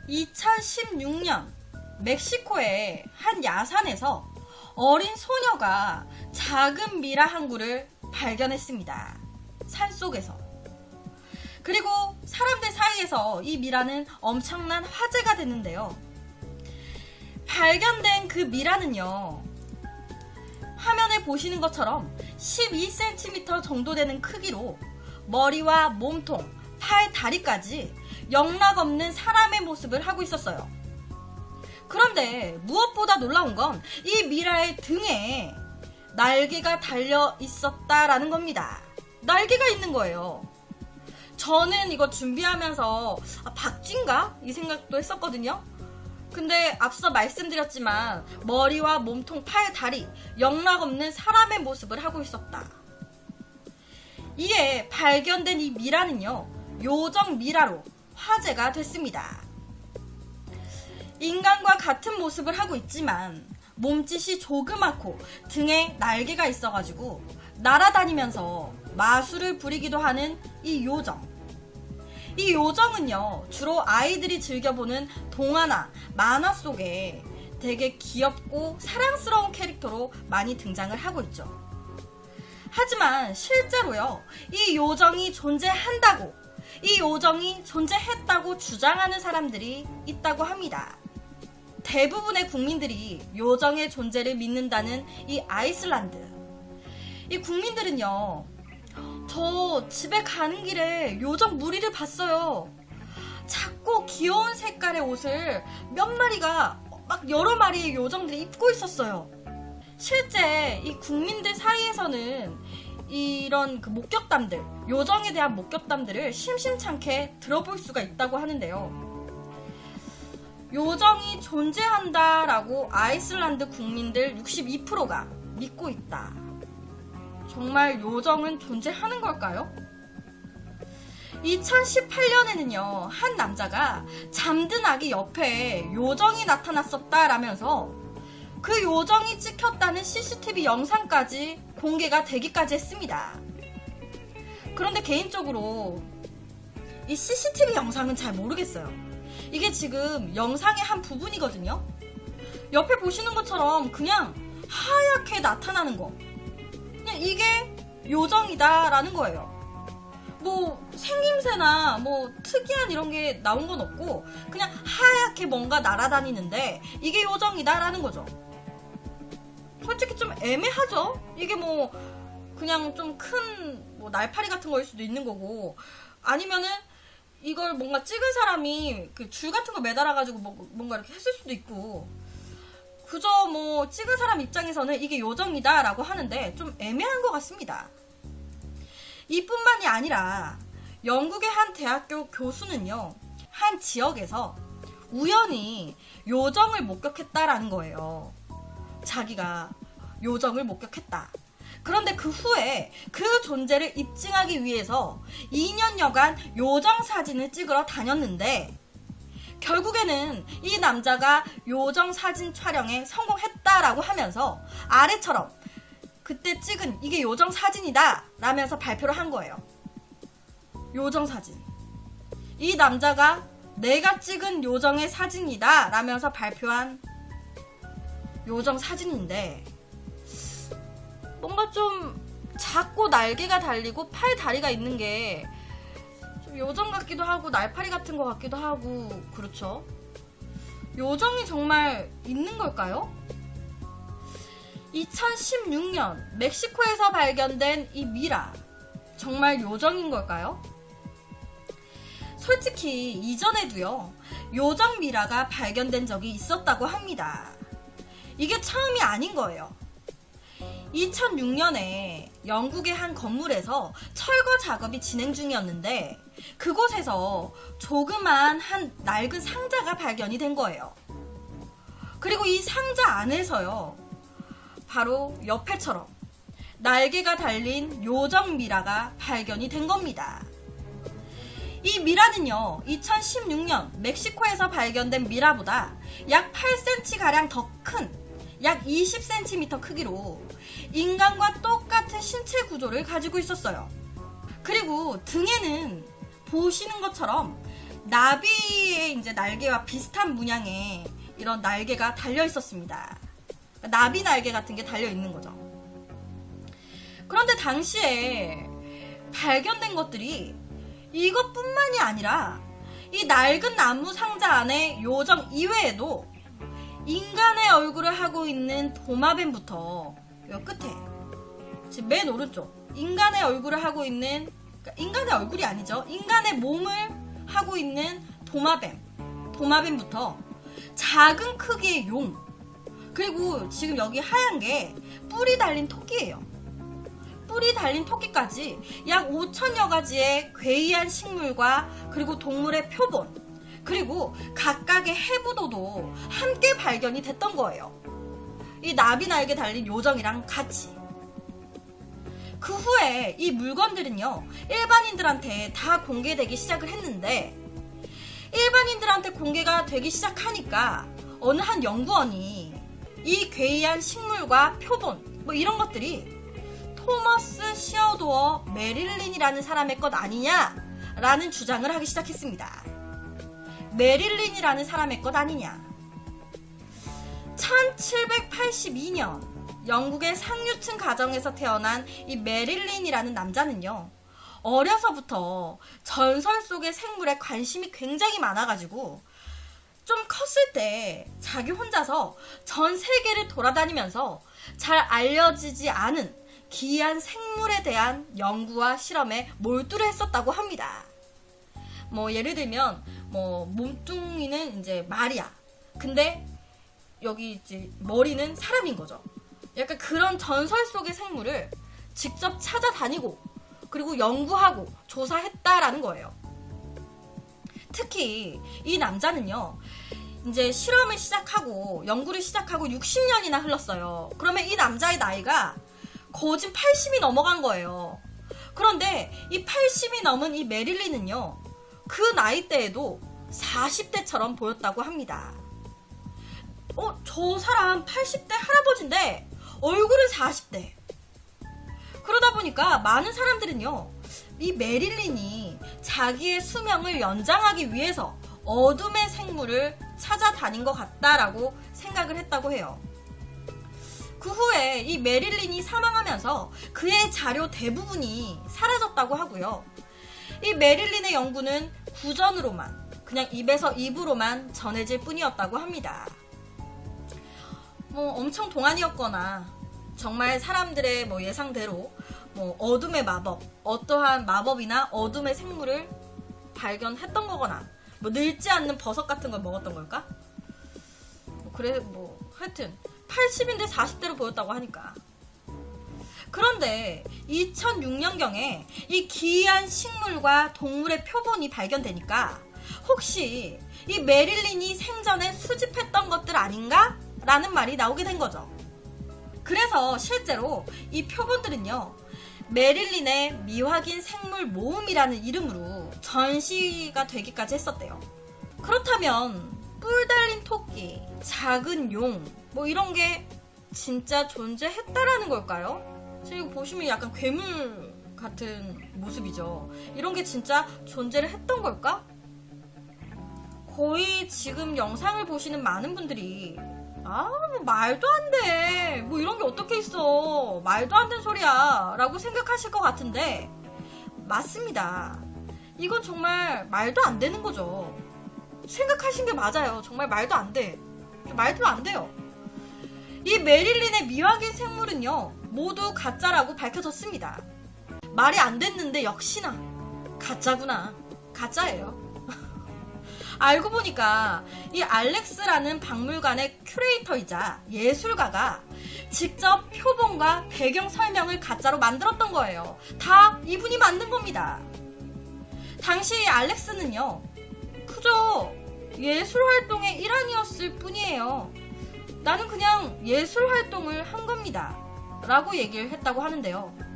2016년 멕시코의 한 야산에서 어린 소녀가 작은 미라 항구를 발견했습니다. 산속에서. 그리고 사람들 사이에서 이 미라는 엄청난 화제가 됐는데요. 발견된 그 미라는요, 화면에 보시는 것처럼 12cm 정도 되는 크기로 머리와 몸통, 팔, 다리까지 영락없는 사람의 모습을 하고 있었어요. 그런데 무엇보다 놀라운 건 이 미라의 등에 날개가 달려 있었다라는 겁니다. 날개가 있는 거예요. 저는 이거 준비하면서 박쥐인가? 이 생각도 했었거든요. 근데 앞서 말씀드렸지만 머리와 몸통, 팔, 다리, 영락없는 사람의 모습을 하고 있었다. 이에 발견된 이 미라는요, 요정 미라로 화제가 됐습니다. 인간과 같은 모습을 하고 있지만 몸짓이 조그맣고 등에 날개가 있어가지고 날아다니면서 마술을 부리기도 하는 이 요정. 이 요정은요, 주로 아이들이 즐겨보는 동화나 만화 속에 되게 귀엽고 사랑스러운 캐릭터로 많이 등장을 하고 있죠. 하지만 실제로요, 이 요정이 존재한다고, 이 요정이 존재했다고 주장하는 사람들이 있다고 합니다. 대부분의 국민들이 요정의 존재를 믿는다는 이 아이슬란드. 이 국민들은요, 저 집에 가는 길에 요정 무리를 봤어요. 작고 귀여운 색깔의 옷을 몇 마리가, 막 여러 마리의 요정들이 입고 있었어요. 실제 이 국민들 사이에서는 이런 그 목격담들, 요정에 대한 목격담들을 심심찮게 들어볼 수가 있다고 하는데요. 요정이 존재한다라고 아이슬란드 국민들 62%가 믿고 있다. 정말 요정은 존재하는 걸까요? 2018년에는요, 한 남자가 잠든 아기 옆에 요정이 나타났었다라면서 그 요정이 찍혔다는 CCTV 영상까지 공개가 되기까지 했습니다. 그런데 개인적으로 이 CCTV 영상은 잘 모르겠어요. 이게 지금 영상의 한 부분이거든요. 옆에 보시는 것처럼 그냥 하얗게 나타나는 거, 그냥 이게 요정이다라는 거예요. 뭐 생김새나 뭐 특이한 이런 게 나온 건 없고 그냥 하얗게 뭔가 날아다니는데 이게 요정이다라는 거죠. 솔직히 좀 애매하죠? 이게 뭐 그냥 좀 큰 뭐 날파리 같은 거일 수도 있는 거고, 아니면은 이걸 뭔가 찍은 사람이 그 줄 같은 거 매달아가지고 뭔가 이렇게 했을 수도 있고, 그저 뭐 찍은 사람 입장에서는 이게 요정이다 라고 하는데 좀 애매한 것 같습니다. 이뿐만이 아니라 영국의 한 대학교 교수는요, 한 지역에서 우연히 요정을 목격했다라는 거예요. 자기가 요정을 목격했다. 그런데 그 후에 그 존재를 입증하기 위해서 2년여간 요정 사진을 찍으러 다녔는데 결국에는 이 남자가 요정 사진 촬영에 성공했다라고 하면서 아래처럼 그때 찍은 이게 요정 사진이다 라면서 발표를 한 거예요. 요정 사진. 이 남자가 내가 찍은 요정의 사진이다 라면서 발표한 요정 사진인데, 뭔가 좀 작고 날개가 달리고 팔, 다리가 있는 게 좀 요정 같기도 하고 날파리 같은 것 같기도 하고, 그렇죠? 요정이 정말 있는 걸까요? 2016년 멕시코에서 발견된 이 미라, 정말 요정인 걸까요? 솔직히 이전에도요, 요정 미라가 발견된 적이 있었다고 합니다. 이게 처음이 아닌 거예요. 2006년에 영국의 한 건물에서 철거 작업이 진행 중이었는데 그곳에서 조그만 한 낡은 상자가 발견이 된 거예요. 그리고 이 상자 안에서요, 바로 옆에처럼 날개가 달린 요정 미라가 발견이 된 겁니다. 이 미라는요, 2016년 멕시코에서 발견된 미라보다 약 8cm가량 더 큰, 약 20cm 크기로 인간과 똑같은 신체 구조를 가지고 있었어요. 그리고 등에는 보시는 것처럼 나비의 이제 날개와 비슷한 문양의 이런 날개가 달려 있었습니다. 나비 날개 같은 게 달려 있는 거죠. 그런데 당시에 발견된 것들이 이것뿐만이 아니라 이 낡은 나무 상자 안에 요정 이외에도 인간의 얼굴을 하고 있는 도마뱀부터 요 끝에 지금 맨 오른쪽 인간의 얼굴을 하고 있는, 그러니까 인간의 얼굴이 아니죠, 인간의 몸을 하고 있는 도마뱀부터 작은 크기의 용, 그리고 지금 여기 하얀 게 뿔이 달린 토끼예요. 뿔이 달린 토끼까지 약 5천여 가지의 괴이한 식물과 그리고 동물의 표본, 그리고 각각의 해부도도 함께 발견이 됐던 거예요. 이 나비 날개 달린 요정이랑 같이. 그 후에 이 물건들은요, 일반인들한테 다 공개되기 시작을 했는데, 일반인들한테 공개가 되기 시작하니까 어느 한 연구원이 이 괴이한 식물과 표본 뭐 이런 것들이 토머스 시어도어 메릴린이라는 사람의 것 아니냐라는 주장을 하기 시작했습니다. 메릴린이라는 사람의 것 아니냐. 1782년 영국의 상류층 가정에서 태어난 이 메릴린이라는 남자는요, 어려서부터 전설 속의 생물에 관심이 굉장히 많아가지고 좀 컸을 때 자기 혼자서 전 세계를 돌아다니면서 잘 알려지지 않은 기이한 생물에 대한 연구와 실험에 몰두를 했었다고 합니다. 뭐 예를 들면 뭐 몸뚱이는 이제 말이야. 근데 여기 이제 머리는 사람인 거죠. 약간 그런 전설 속의 생물을 직접 찾아다니고 그리고 연구하고 조사했다라는 거예요. 특히 이 남자는요, 이제 실험을 시작하고 연구를 시작하고 60년이나 흘렀어요. 그러면 이 남자의 나이가 거진 80이 넘어간 거예요. 그런데 이 80이 넘은 이 메릴린은요, 그 나이 때에도 40대처럼 보였다고 합니다. 저 사람 80대 할아버지인데 얼굴은 40대. 그러다 보니까 많은 사람들은요, 이 메릴린이 자기의 수명을 연장하기 위해서 어둠의 생물을 찾아다닌 것 같다라고 생각을 했다고 해요. 그 후에 이 메릴린이 사망하면서 그의 자료 대부분이 사라졌다고 하고요. 이 메릴린의 연구는 구전으로만, 그냥 입에서 입으로만 전해질 뿐이었다고 합니다. 뭐 엄청 동안이었거나 정말 사람들의 뭐 예상대로 뭐 어둠의 마법, 어떠한 마법이나 어둠의 생물을 발견했던 거거나 뭐 늙지 않는 버섯 같은 걸 먹었던 걸까? 그래 뭐 하여튼 80인데 40대로 보였다고 하니까. 그런데 2006년경에 이 기이한 식물과 동물의 표본이 발견되니까 혹시 이 메릴린이 생전에 수집했던 것들 아닌가? 라는 말이 나오게 된 거죠. 그래서 실제로 이 표본들은요, 메릴린의 미확인 생물 모음이라는 이름으로 전시가 되기까지 했었대요. 그렇다면 뿔 달린 토끼, 작은 용, 뭐 이런 게 진짜 존재했다라는 걸까요? 지금 보시면 약간 괴물 같은 모습이죠. 이런 게 진짜 존재를 했던 걸까? 거의 지금 영상을 보시는 많은 분들이 뭐 말도 안 돼. 뭐 이런 게 어떻게 있어. 말도 안 되는 소리야. 라고 생각하실 것 같은데 맞습니다. 이건 정말 말도 안 되는 거죠. 생각하신 게 맞아요. 정말 말도 안 돼. 말도 안 돼요. 이 메릴린의 미확인 생물은요, 모두 가짜라고 밝혀졌습니다. 말이 안 됐는데 역시나 가짜구나. 가짜예요. 알고 보니까 이 알렉스라는 박물관의 큐레이터이자 예술가가 직접 표본과 배경 설명을 가짜로 만들었던 거예요. 다 이분이 만든 겁니다. 당시 알렉스는요, 그저 예술 활동의 일환이었을 뿐이에요. 나는 그냥 예술 활동을 한 겁니다. 라고 얘기를 했다고 하는데요.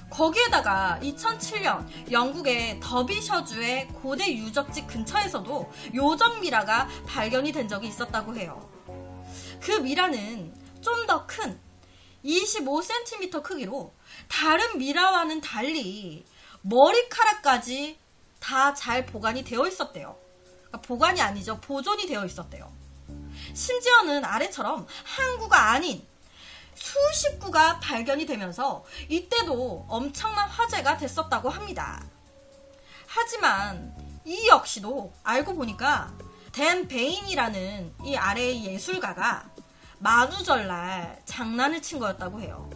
거기에다가 2007년 영국의 더비셔주의 고대 유적지 근처에서도 요정 미라가 발견이 된 적이 있었다고 해요. 그 미라는 좀 더 큰 25cm 크기로 다른 미라와는 달리 머리카락까지 다 잘 보관이 되어 있었대요. 보관이 아니죠. 보존이 되어 있었대요. 심지어는 아래처럼 한 구가 아닌 수십 구가 발견이 되면서 이때도 엄청난 화제가 됐었다고 합니다. 하지만 이 역시도 알고 보니까 댄 베인이라는 이 아래의 예술가가 만우절날 장난을 친 거였다고 해요.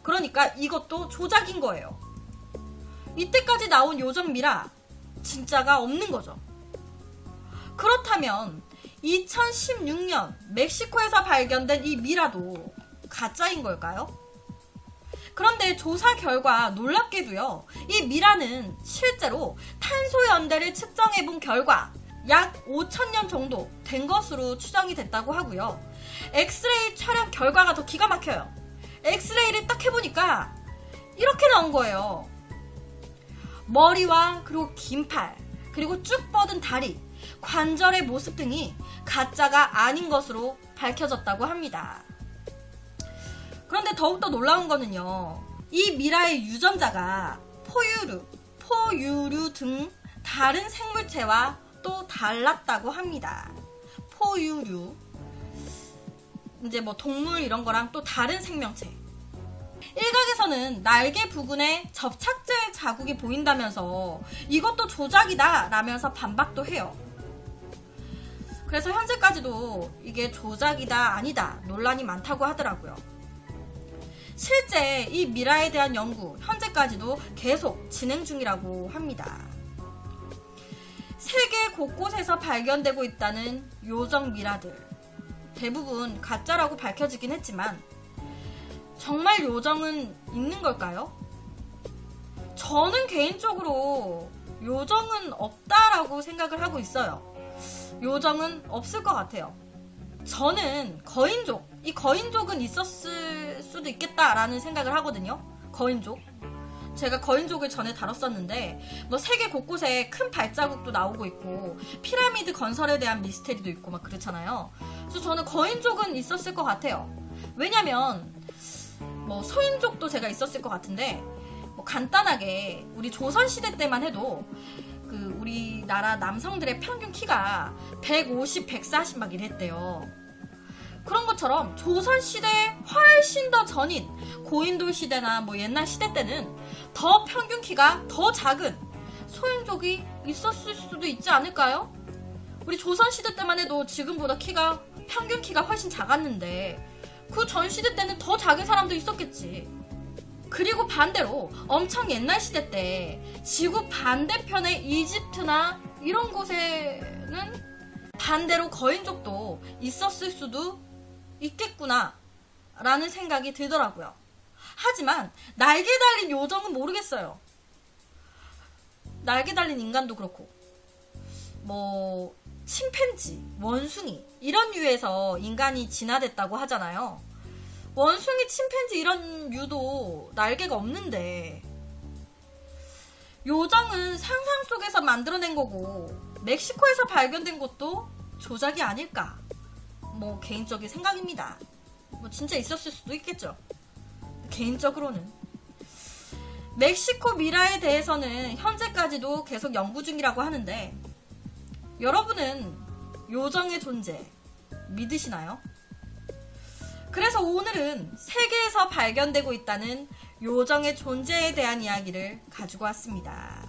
그러니까 이것도 조작인 거예요. 이때까지 나온 요정 미라 진짜가 없는 거죠. 그렇다면 2016년 멕시코에서 발견된 이 미라도 가짜인 걸까요? 그런데 조사 결과 놀랍게도요, 이 미라는 실제로 탄소 연대를 측정해 본 결과 약 5,000년 정도 된 것으로 추정이 됐다고 하고요. 엑스레이 촬영 결과가 더 기가 막혀요. 엑스레이를 딱 해보니까 이렇게 나온 거예요. 머리와 그리고 긴 팔, 그리고 쭉 뻗은 다리, 관절의 모습 등이 가짜가 아닌 것으로 밝혀졌다고 합니다. 그런데 더욱더 놀라운 거는요, 이 미라의 유전자가 포유류 등 다른 생물체와 또 달랐다고 합니다. 포유류, 이제 뭐 동물 이런 거랑 또 다른 생명체. 일각에서는 날개 부근에 접착제 자국이 보인다면서 이것도 조작이다 라면서 반박도 해요. 그래서 현재까지도 이게 조작이다 아니다 논란이 많다고 하더라고요. 실제 이 미라에 대한 연구 현재까지도 계속 진행 중이라고 합니다. 세계 곳곳에서 발견되고 있다는 요정 미라들, 대부분 가짜라고 밝혀지긴 했지만 정말 요정은 있는 걸까요? 저는 개인적으로 요정은 없다라고 생각을 하고 있어요. 요정은 없을 것 같아요. 저는 거인족, 이 거인족은 있었을 수도 있겠다라는 생각을 하거든요. 거인족. 제가 거인족을 전에 다뤘었는데 뭐 세계 곳곳에 큰 발자국도 나오고 있고 피라미드 건설에 대한 미스테리도 있고 막 그렇잖아요. 그래서 저는 거인족은 있었을 것 같아요. 왜냐면 뭐 소인족도 제가 있었을 것 같은데 뭐 간단하게 우리 조선시대 때만 해도 그 우리나라 남성들의 평균 키가 150, 140 막 이랬대요. 그런 것처럼 조선시대 훨씬 더 전인 고인돌 시대나 뭐 옛날 시대 때는 더 평균 키가 더 작은 소인족이 있었을 수도 있지 않을까요? 우리 조선시대 때만 해도 지금보다 평균 키가 훨씬 작았는데 그 전 시대 때는 더 작은 사람도 있었겠지. 그리고 반대로 엄청 옛날 시대 때 지구 반대편의 이집트나 이런 곳에는 반대로 거인족도 있었을 수도 있겠구나 라는 생각이 들더라고요. 하지만 날개 달린 요정은 모르겠어요. 날개 달린 인간도 그렇고 뭐 침팬지, 원숭이 이런 류에서 인간이 진화됐다고 하잖아요. 원숭이, 침팬지 이런 류도 날개가 없는데 요정은 상상 속에서 만들어낸 거고 멕시코에서 발견된 것도 조작이 아닐까, 뭐 개인적인 생각입니다. 뭐 진짜 있었을 수도 있겠죠. 개인적으로는 멕시코 미라에 대해서는 현재까지도 계속 연구 중이라고 하는데 여러분은 요정의 존재 믿으시나요? 그래서 오늘은 세계에서 발견되고 있다는 요정의 존재에 대한 이야기를 가지고 왔습니다.